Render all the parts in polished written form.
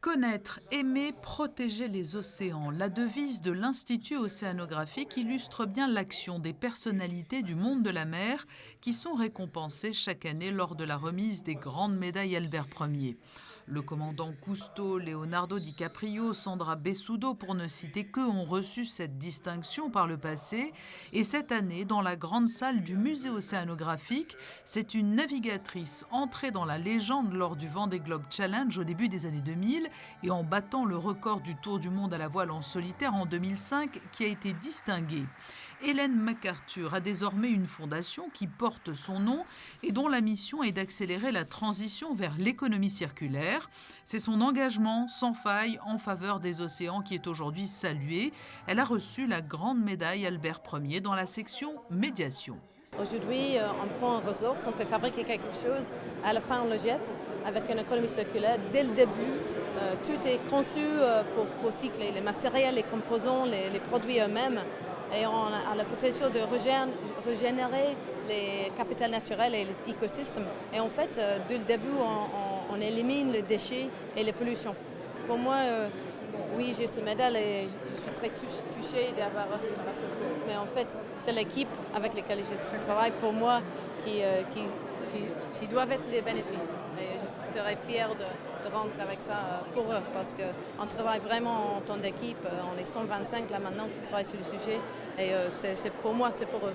Connaître, aimer, protéger les océans. La devise de l'Institut océanographique illustre bien l'action des personnalités du monde de la mer qui sont récompensées chaque année lors de la remise des grandes médailles Albert Ier. Le commandant Cousteau, Leonardo DiCaprio, Sandra Bessudo, pour ne citer qu'eux, ont reçu cette distinction par le passé. Et cette année, dans la grande salle du musée océanographique, c'est une navigatrice entrée dans la légende lors du Vendée Globe Challenge au début des années 2000 et en battant le record du tour du monde à la voile en solitaire en 2005 qui a été distinguée. Ellen MacArthur a désormais une fondation qui porte son nom et dont la mission est d'accélérer la transition vers l'économie circulaire. C'est son engagement sans faille en faveur des océans qui est aujourd'hui salué. Elle a reçu la grande médaille Albert Ier dans la section médiation. Aujourd'hui, on prend une ressource, on fait fabriquer quelque chose, à la fin on le jette avec une économie circulaire. Dès le début, tout est conçu pour cycler les matériels, les composants, les produits eux-mêmes. Et on a le potentiel de régénérer les capitales naturels et les écosystèmes. Et en fait, dès le début, on élimine les déchets et les pollutions. Pour moi, oui, j'ai ce médaille et je suis très touchée d'avoir reçu ce prix. Mais en fait, c'est l'équipe avec laquelle je travaille pour moi qui doivent être les bénéfices. Et je serais fière de rentrer avec ça pour eux parce qu'on travaille vraiment en tant d'équipe. On est 125 là maintenant qui travaillent sur le sujet et c'est pour moi, c'est pour eux.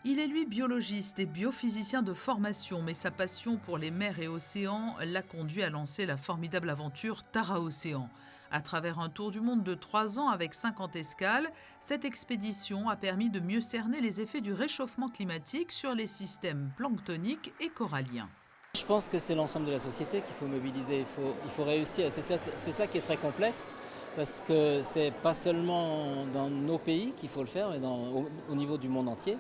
Il est lui biologiste et biophysicien de formation, mais sa passion pour les mers et océans l'a conduit à lancer la formidable aventure Tara Océan. À travers un tour du monde de 3 ans avec 50 escales, cette expédition a permis de mieux cerner les effets du réchauffement climatique sur les systèmes planctoniques et coralliens. Je pense que c'est l'ensemble de la société qu'il faut mobiliser, il faut réussir. C'est ça qui est très complexe, parce que c'est pas seulement dans nos pays qu'il faut le faire, mais au niveau du monde entier.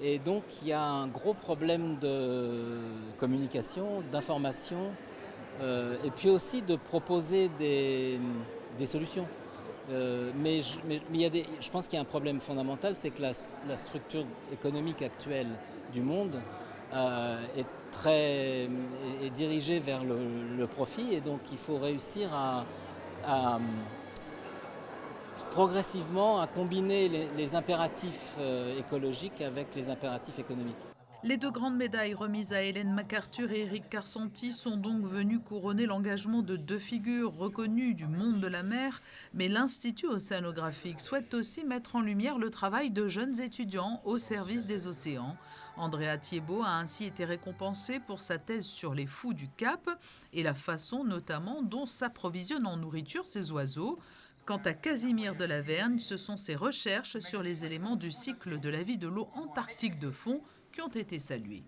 Et donc il y a un gros problème de communication, d'information, et puis aussi de proposer des solutions. Mais je pense qu'il y a un problème fondamental, c'est que la structure économique actuelle du monde est dirigée vers le profit, et donc il faut réussir à progressivement à combiner les impératifs écologiques avec les impératifs économiques. Les 2 grandes médailles remises à Ellen MacArthur et Eric Carsanti sont donc venues couronner l'engagement de 2 figures reconnues du monde de la mer, mais l'Institut océanographique souhaite aussi mettre en lumière le travail de jeunes étudiants au service des océans. Andrea Thiebaud a ainsi été récompensé pour sa thèse sur les fous du Cap et la façon notamment dont s'approvisionnent en nourriture ces oiseaux. Quant à Casimir de la Vergne, ce sont ses recherches sur les éléments du cycle de la vie de l'eau antarctique de fond qui ont été saluées.